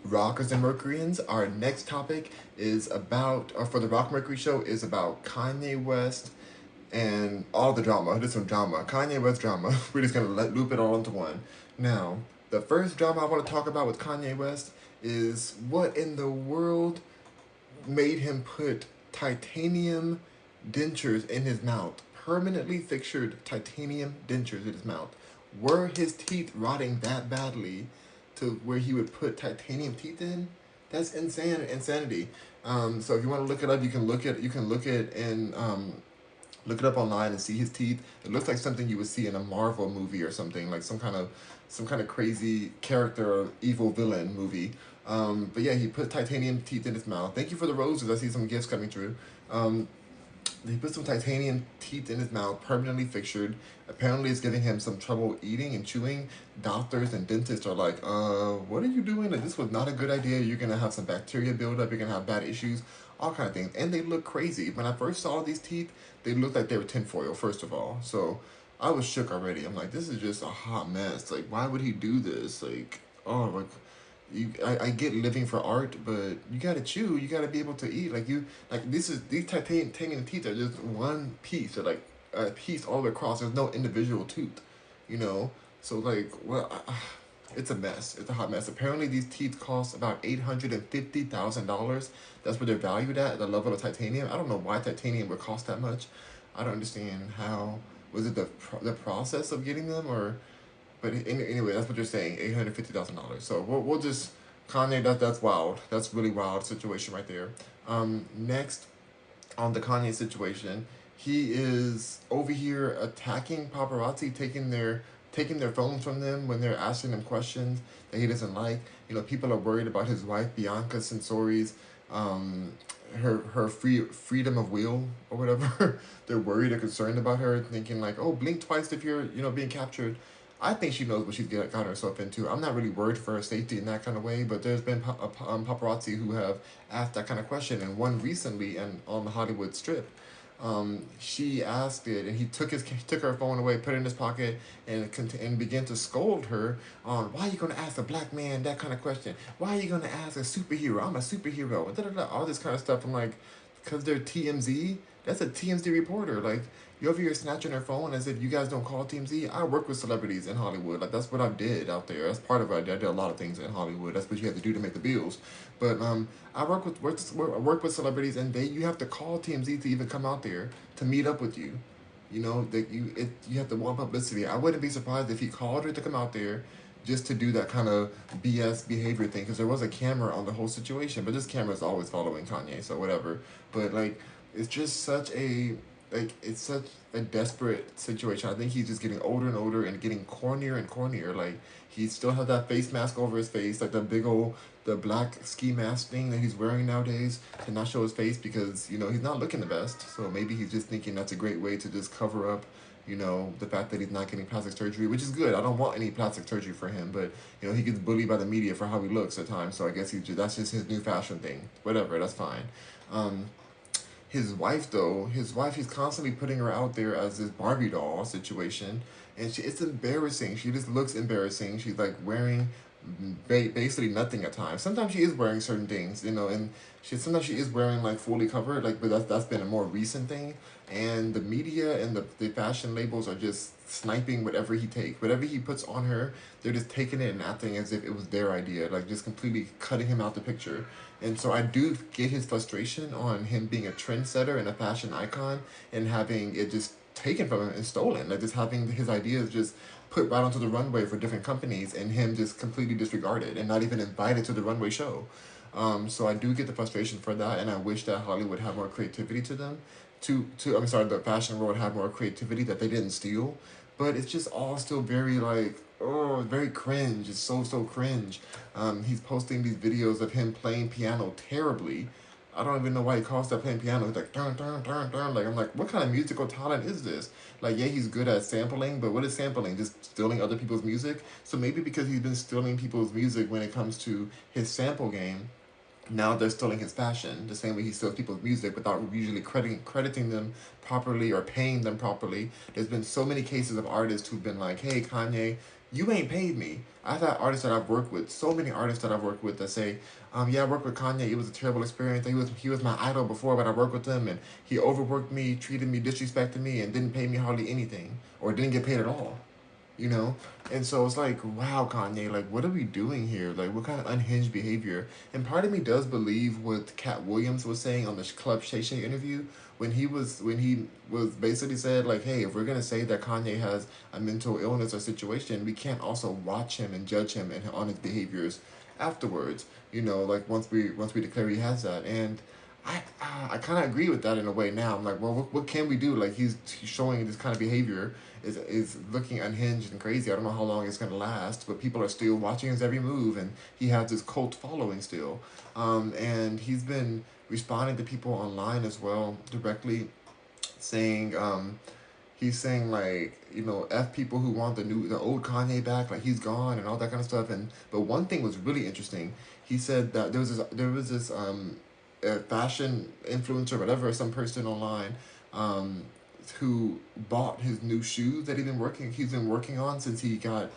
Rockers and Mercuryans. Our next topic is about, or for the Rock Mercury Show, is about Kanye West and all the drama. There's some drama. Kanye West drama. We're just gonna loop it all into one. Now, the first drama I want to talk about with Kanye West is what in the world made him put titanium dentures in his mouth. Permanently fixtured titanium dentures in his mouth. Were his teeth rotting that badly to where he would put titanium teeth in? That's insanity. So if you want to look it up, look it up online and see his teeth. It looks like something you would see in a Marvel movie or something, like some kind of crazy character or evil villain movie. But yeah, he put titanium teeth in his mouth. Thank you for the roses. I see some gifts coming through. He put some titanium teeth in his mouth, permanently fixtured. Apparently, it's giving him some trouble eating and chewing. Doctors and dentists are like, what are you doing? Like, this was not a good idea. You're gonna have some bacteria buildup. You're gonna have bad issues, all kind of things. And they look crazy. When I first saw these teeth, they looked like they were tinfoil, first of all. So I was shook already. I'm like, this is just a hot mess. Like, why would he do this? Like, oh, like, I get living for art, but you gotta chew. You gotta be able to eat. These titanium teeth are just one piece. They're like a piece all the way across. There's no individual tooth, you know. So like, well, it's a mess. It's a hot mess. Apparently, these teeth cost about $850,000. That's what they're valued at the level of titanium. I don't know why titanium would cost that much. I don't understand how. Was it the process of getting them or? But anyway, that's what you're saying, $850,000. So we'll just Kanye. That's wild. That's really wild situation right there. Next on the Kanye situation, he is over here attacking paparazzi, taking their phones from them when they're asking him questions that he doesn't like. You know, people are worried about his wife Bianca Sensori's her freedom of will or whatever. They're worried or concerned about her, thinking like, oh, blink twice if you're being captured. I think she knows what she's got herself into. I'm not really worried for her safety in that kind of way, but there's been paparazzi who have asked that kind of question, and one recently and on the Hollywood Strip. She asked it, and he took her phone away, put it in his pocket, and began to scold her on why are you gonna ask a black man that kind of question? Why are you gonna ask a superhero? I'm a superhero. And all this kind of stuff. I'm like, because they're TMZ. That's a TMZ reporter. Like, you over here snatching her phone as if you guys don't call TMZ. I work with celebrities in Hollywood. Like, that's what I did out there. That's part of it. I did a lot of things in Hollywood. That's what you have to do to make the bills. But I work with celebrities, and you have to call TMZ to even come out there to meet up with you. You know that you have to want publicity. I wouldn't be surprised if he called her to come out there just to do that kind of BS behavior thing, because there was a camera on the whole situation. But this camera is always following Kanye, so whatever. But like, it's just it's such a desperate situation. I think he's just getting older and older and getting cornier and cornier. Like, he still has that face mask over his face, like the black ski mask thing that he's wearing nowadays to not show his face because he's not looking the best. So maybe he's just thinking that's a great way to just cover up the fact that he's not getting plastic surgery, which is good. I don't want any plastic surgery for him, but he gets bullied by the media for how he looks at times. So I guess that's just his new fashion thing. Whatever, that's fine. Um, his wife, though, he's constantly putting her out there as this Barbie doll situation, and it's embarrassing. She just looks embarrassing. She's like wearing basically nothing at times. Sometimes she is wearing certain things, and sometimes she is wearing like fully covered, like, but that's been a more recent thing. And the media and the fashion labels are just sniping whatever he puts on her. They're just taking it and acting as if it was their idea, like just completely cutting him out the picture. And so I do get his frustration on him being a trendsetter and a fashion icon and having it just taken from him and stolen. Like, just having his ideas just put right onto the runway for different companies and him just completely disregarded and not even invited to the runway show. So I do get the frustration for that, and I wish that Hollywood had more creativity to them. I'm sorry, the fashion world had more creativity that they didn't steal, but it's just all still very like, oh, very cringe. It's so cringe. He's posting these videos of him playing piano terribly. I don't even know why he calls that playing piano. He's like, dun, dun, dun, dun. Like, I'm like, what kind of musical talent is this? Like, yeah, he's good at sampling, but what is sampling? Just stealing other people's music? So maybe because he's been stealing people's music when it comes to his sample game, now they're stealing his fashion the same way he steals people's music without usually crediting them properly or paying them properly. There's been so many cases of artists who've been like, hey, Kanye, You ain't paid me. I've had artists that I've worked with, so many artists that I've worked with that say, yeah, I worked with Kanye. It was a terrible experience. He was my idol before, but I worked with him and he overworked me, treated me, disrespected me, and didn't pay me hardly anything or didn't get paid at all. You know, and so it's like, wow, Kanye, like, what are we doing here? Like, what kind of unhinged behavior? And part of me does believe what Cat Williams was saying on the Club Shay Shay interview when he was basically said like, hey, if we're gonna say that Kanye has a mental illness or situation, we can't also watch him and judge him and on his behaviors afterwards. You know, like once we declare he has that, and I kind of agree with that in a way now. I'm like, well, what can we do? Like he's showing this kind of behavior is looking unhinged and crazy. I don't know how long it's gonna last, but people are still watching his every move, and he has this cult following still. And he's been responding to people online as well directly, saying he's saying like, f people who want the old Kanye back, like he's gone and all that kind of stuff. And but one thing was really interesting. He said that there was this fashion influencer, whatever, some person online, um, who bought his new shoes that he's been working on since he got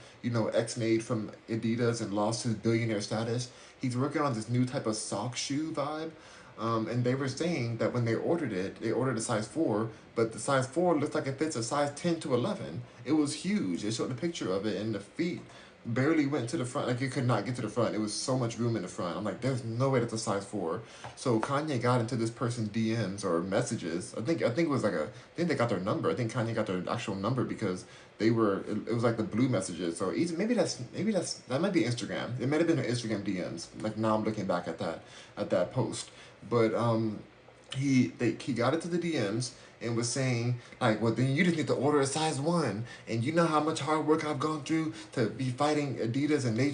ex-made from Adidas and lost his billionaire status. He's working on this new type of sock shoe vibe. And they were saying that when they ordered it, they ordered a size 4, but the size 4 looks like it fits a size 10 to 11. It was huge. They showed a picture of it, and the feet barely went to the front. Like, it could not get to the front. It was so much room in the front. I'm like, there's no way that's a size 4. So Kanye got into this person's DMs or messages. I think it was like I think they got their number. I think Kanye got their actual number because it was like the blue messages. So that might be Instagram. It might have been their Instagram DMs. Like, now I'm looking back at that post. But he got into the DMs and was saying like, well, then you just need to order a size 1, and you know how much hard work I've gone through to be fighting Adidas, and they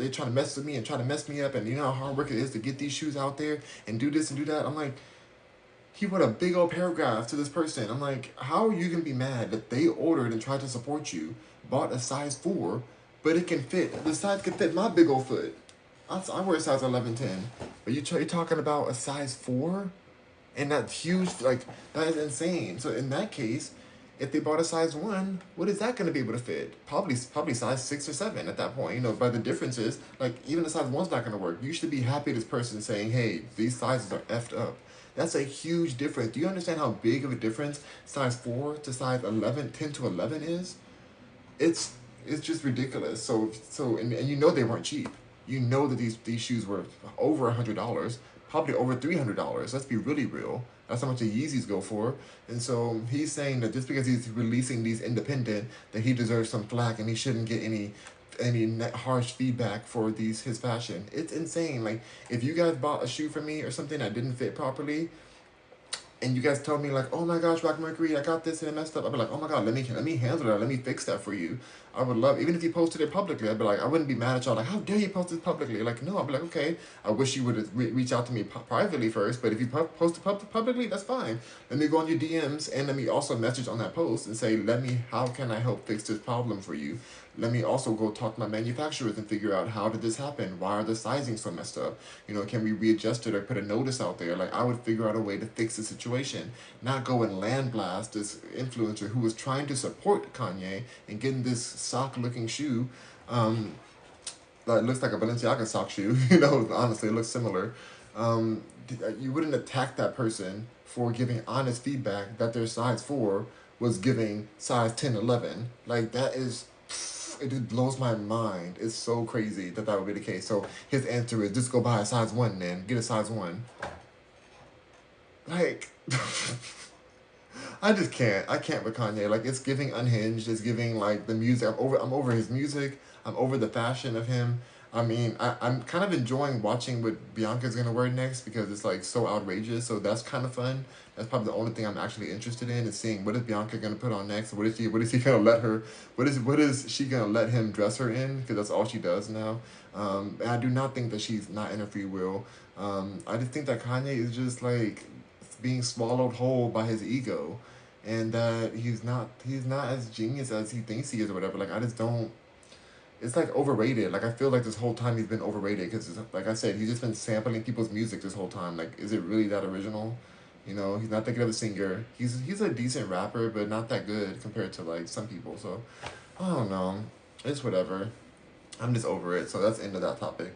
trying to mess with me and try to mess me up, and you know how hard work it is to get these shoes out there and do this and do that. I'm like, he wrote a big old paragraph to this person. I'm like, how are you gonna be mad that they ordered and tried to support you, bought a size 4, but it can fit, the size can fit my big old foot. I wear a size 11, 10. But you're talking about a size 4? And that's huge. Like, that is insane. So in that case, if they bought a size 1, what is that going to be able to fit? Probably size 6 or 7 at that point. But the difference is, like, even a size 1's not going to work. You should be happy this person saying, hey, these sizes are effed up. That's a huge difference. Do you understand how big of a difference size 4 to size 11, 10 to 11 is? It's just ridiculous. And you know they weren't cheap. You know that these shoes were over $100, probably over $300. Let's be really real. That's how much the Yeezys go for. And so he's saying that just because he's releasing these independent, that he deserves some flack and he shouldn't get any harsh feedback for his fashion. It's insane. Like, if you guys bought a shoe from me or something that didn't fit properly, and you guys tell me like, oh my gosh, Rock Mercury, I got this and it messed up. I'd be like, oh my god, let me handle that. Let me fix that for you. I would love, even if you posted it publicly, I'd be like, I wouldn't be mad at y'all. Like, how dare you post it publicly? Like, no, I'd be like, okay, I wish you would reach out to me privately first. But if you post it publicly, that's fine. Let me go on your DMs and let me also message on that post and say, how can I help fix this problem for you? Let me also go talk to my manufacturers and figure out, how did this happen? Why are the sizing so messed up? Can we readjust it or put a notice out there? Like, I would figure out a way to fix the situation, not go and land blast this influencer who was trying to support Kanye and getting this sock looking shoe. That looks like a Balenciaga sock shoe. Honestly, it looks similar. You wouldn't attack that person for giving honest feedback that their size 4 was giving size 10, 11. Like, it just blows my mind. It's so crazy that would be the case. So his answer is, just go buy a size 1 then. Get a size 1. Like, I just can't. I can't with Kanye. Like, it's giving unhinged. It's giving, like, the music. I'm over his music. I'm over the fashion of him. I mean, I'm kind of enjoying watching what Bianca's gonna wear next because it's, like, so outrageous. So that's kind of fun. That's probably the only thing I'm actually interested in, is seeing what is Bianca gonna put on next. What is he gonna let her? What is she gonna let him dress her in? Because that's all she does now. And I do not think that she's not in her free will. I just think that Kanye is just, like, being swallowed whole by his ego, and that he's not as genius as he thinks he is or whatever. Like, I just don't. It's like overrated. Like, I feel like this whole time he's been overrated because, like I said, he's just been sampling people's music this whole time. Like, is it really that original? He's not that good of a singer. He's a decent rapper, but not that good compared to, like, some people. So I don't know. It's whatever. I'm just over it. So that's the end of that topic.